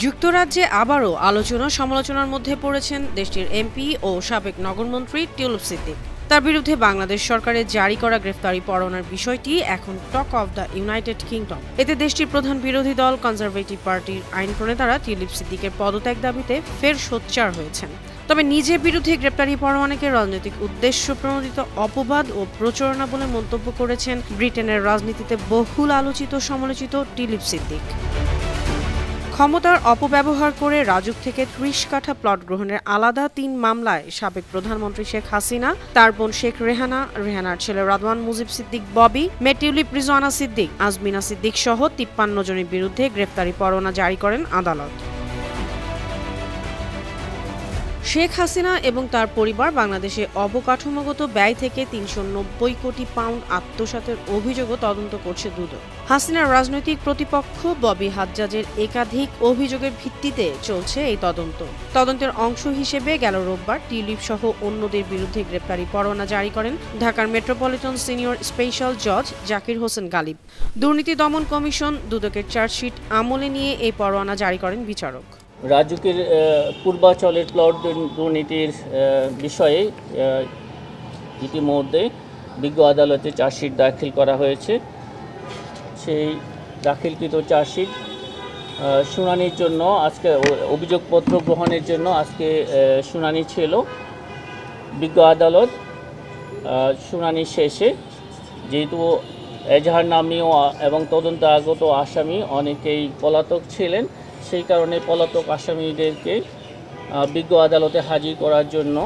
যুক্তরাজ্যে আবারও আলোচনা সমালোচনার মধ্যে পড়েছেন দেশটির এমপি ও সাবেক নগরমন্ত্রী টিউলিপ সিদ্দিক। তার বিরুদ্ধে বাংলাদেশ সরকারের জারি করা গ্রেফতারি পরোয়ানার বিষয়টি এখন talk of the United kingdom. এতে দেশটির প্রধান বিরোধী দল কনজারভেটিভ পার্টির আইন প্রণেতারা টিউলিপ সিদ্দিকের পদত্যাগ দাবিতে ফের সোচ্চার হয়েছেন। তবে নিজের বিরুদ্ধে গ্রেপ্তারি পরোয়ানাকে রাজনৈতিক উদ্দেশ্য প্রণোদিত অপবাদ ও প্রচারণা বলে মন্তব্য করেছেন ব্রিটেনের রাজনীতিতে বহুল আলোচিত সমালোচিত টিউলিপ সিদ্দিক। ক্ষমতার অপব্যবহার করে রাজুক থেকে ৩০ কাঠা প্লট গ্রহণের আলাদা ৩ মামলায় সাবেক প্রধানমন্ত্রী শেখ হাসিনা, তার বোন শেখ রেহানা, রেহানার ছেলে রাদওয়ান মুজিব সিদ্দিক ববি, মেয়ে টিউলিপ রিজওয়ানা সিদ্দিক, আজমিনা সিদ্দিক সহ ৫৩ জনের বিরুদ্ধে গ্রেফতারি পরোয়ানা জারি করেন আদালত। শেখ হাসিনা এবং তার পরিবার বাংলাদেশে অবকাঠামোগত ব্যয় থেকে ৩৯০ কোটি পাউন্ড আত্মসাতের অভিযোগও তদন্ত করছে দুদক। হাসিনার রাজনৈতিক প্রতিপক্ষ ববি হাজ্জাজের একাধিক অভিযোগের ভিত্তিতে চলছে এই তদন্ত। তদন্তের অংশ হিসেবে গেল রোববার টিউলিপ সহ অন্যদের বিরুদ্ধে গ্রেপ্তারি পরোয়ানা জারি করেন ঢাকার মেট্রোপলিটন সিনিয়র স্পেশাল জজ জাকির হোসেন গালিব। দুর্নীতি দমন কমিশন দুদকের চার্জশিট আমলে নিয়ে এই পরোয়ানা জারি করেন বিচারক। রাজুকের পূর্বাচলের প্লট দুর্নীতির বিষয়ে ইতিমধ্যে বিজ্ঞ আদালতে চার্জশিট দাখিল করা হয়েছে। সেই দাখিলকৃত চার্জশিট শুনানির জন্য আজকে অভিযোগপত্র গ্রহণের জন্য আজকে শুনানি ছিল। বিজ্ঞ আদালত শুনানি শেষে যেহেতু এজাহার নামীয় এবং তদন্ত আগত আসামি অনেকেই পলাতক ছিলেন, সেই কারণে পলাতক আসামিদেরকে বিজ্ঞ আদালতে হাজির করার জন্য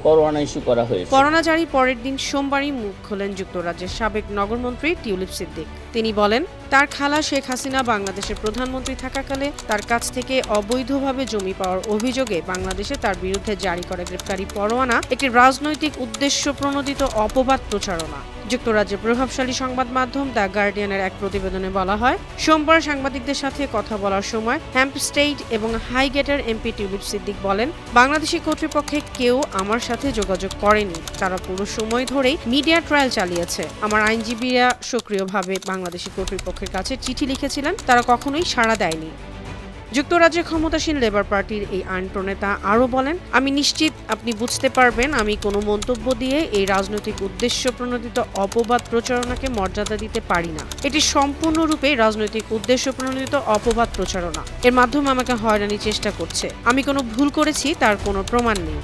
পরোয়ানা ইস্যু করা হয়েছে। পরোয়ানা জারির পরের দিন সোমবারই মুখ খোলেন যুক্তরাজ্যের সাবেক নগরমন্ত্রী টিউলিপ সিদ্দিক। তিনি বলেন, তার খালা শেখ হাসিনা বাংলাদেশের প্রধানমন্ত্রী থাকাকালে তার কাছ থেকে অবৈধভাবে জমি পাওয়ার অভিযোগে বাংলাদেশে তার বিরুদ্ধে জারি করা গ্রেফতারি পরোয়ানা একটি রাজনৈতিক উদ্দেশ্য প্রণোদিত অপবাদ প্রচারণা। যুক্তরাজ্যের প্রভাবশালী সংবাদ মাধ্যম দ্য গার্ডিয়ানের এক প্রতিবেদনে বলা হয়, সোমবার সাংবাদিকদের সাথে কথা বলার সময় হ্যাম্পস্টেড এবং হাইগেটের এমপি টিউলিপ সিদ্দিক বলেন, বাংলাদেশি কর্তৃপক্ষে কেউ আমার সাথে যোগাযোগ করেনি। তারা পুরো সময় ধরেই মিডিয়া ট্রায়াল চালিয়েছে। আমার আইনজীবীরা সক্রিয়ভাবে বাংলাদেশি কর্তৃপক্ষের কাছে চিঠি লিখেছিলেন, তারা কখনোই সাড়া দেয়নি। যুক্তরাজ্যের ক্ষমতাসীন লেবার পার্টির এই আইন প্রণেতা আরও বলেন, আমি নিশ্চিত আপনি বুঝতে পারবেন আমি কোনো মন্তব্য দিয়ে এই রাজনৈতিক উদ্দেশ্য প্রণোদিত অপবাদ প্রচারণাকে মর্যাদা দিতে পারি না। এটি সম্পূর্ণরূপে রাজনৈতিক উদ্দেশ্য প্রণোদিত অপবাদ প্রচারণা। এর মাধ্যমে আমাকে হয়রানির চেষ্টা করছে। আমি কোনো ভুল করেছি তার কোনো প্রমাণ নেই।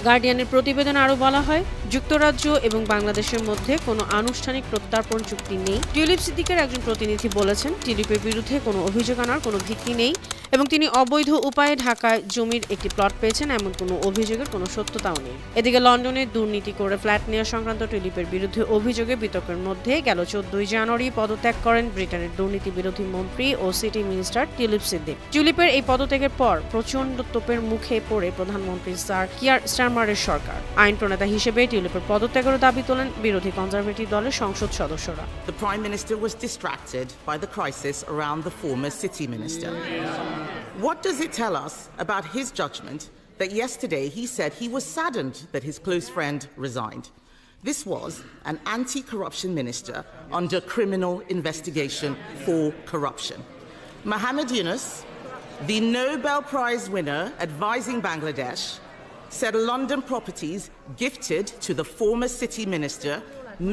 গার্ডিয়ানের প্রতিবেদনে আরও বলা হয়, যুক্তরাজ্য এবং বাংলাদেশের মধ্যে কোনো আনুষ্ঠানিক প্রত্যর্পণ চুক্তি নেই। টিউলিপ সিদ্দিকের একজন প্রতিনিধি বলেছেন, টিউলিপের বিরুদ্ধে কোনো অভিযোগ আনার কোনো ভিত্তি নেই এবং তিনি অবৈধ উপায়ে ঢাকায় জমির একটি প্লট পেয়েছেন এমন কোনো অভিযোগের কোনো সত্যতাও নেই। এদিকে লন্ডনে দুর্নীতি করে ফ্ল্যাট নেওয়া সংক্রান্ত টিউলিপের বিরুদ্ধে অভিযোগে বিতর্কের মধ্যে গেল 14 জানুয়ারি পদত্যাগ করেন ব্রিটেনের দুর্নীতি বিরোধী মন্ত্রী ও সিটি মিনিস্টার টিউলিপ সিদ্দিক। টিউলিপের এই পদত্যাগের পর প্রচণ্ড তোপের মুখে পড়ে প্রধানমন্ত্রী স্যার কিয়ার স্টারমারের সরকার। আইন প্রণেতা হিসেবে টিউলিপের পদত্যাগের দাবি তোলেন বিরোধী কনজারভেটিভ দলের সংসদ সদস্যরা। The Prime Minister was distracted by the crisis around the former City Minister. What does it tell us about his judgment that yesterday he said he was saddened that his close friend resigned? This was an anti-corruption minister under criminal investigation for corruption. Mohammed Yunus, the Nobel Prize winner advising Bangladesh, said London properties gifted to the former city minister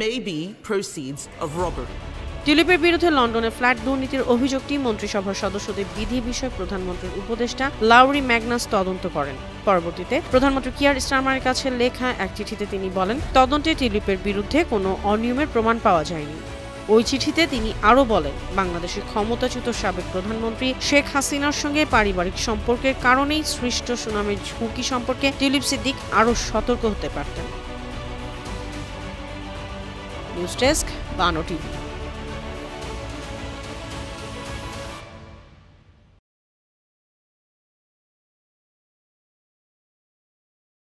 may be proceeds of robbery. টিউলিপের বিরুদ্ধে লন্ডনে flat দুর্নীতির অভিযোগটি মন্ত্রিসভার সদস্যদের বিধি বিষয়ক প্রধানমন্ত্রীর উপদেষ্টা লাউরি Magnus তদন্ত করেন। পরবর্তীতে প্রধানমন্ত্রী কিয়ার স্টারমারের কাছে লেখা এক চিঠিতে তিনি বলেন, তদন্তে টিউলিপের বিরুদ্ধে কোনো অনিয়মের প্রমাণ পাওয়া যায়নি। ওই চিঠিতে তিনি আরও বলেন, বাংলাদেশের ক্ষমতাচ্যুত সাবেক প্রধানমন্ত্রী শেখ হাসিনার সঙ্গে পারিবারিক সম্পর্কের কারণেই সৃষ্ট সুনামের ঝুঁকি সম্পর্কে টিউলিপ সিদ্দিক আরও সতর্ক হতে পারতেন। নিউজ ডেস্ক, বানো টিভি।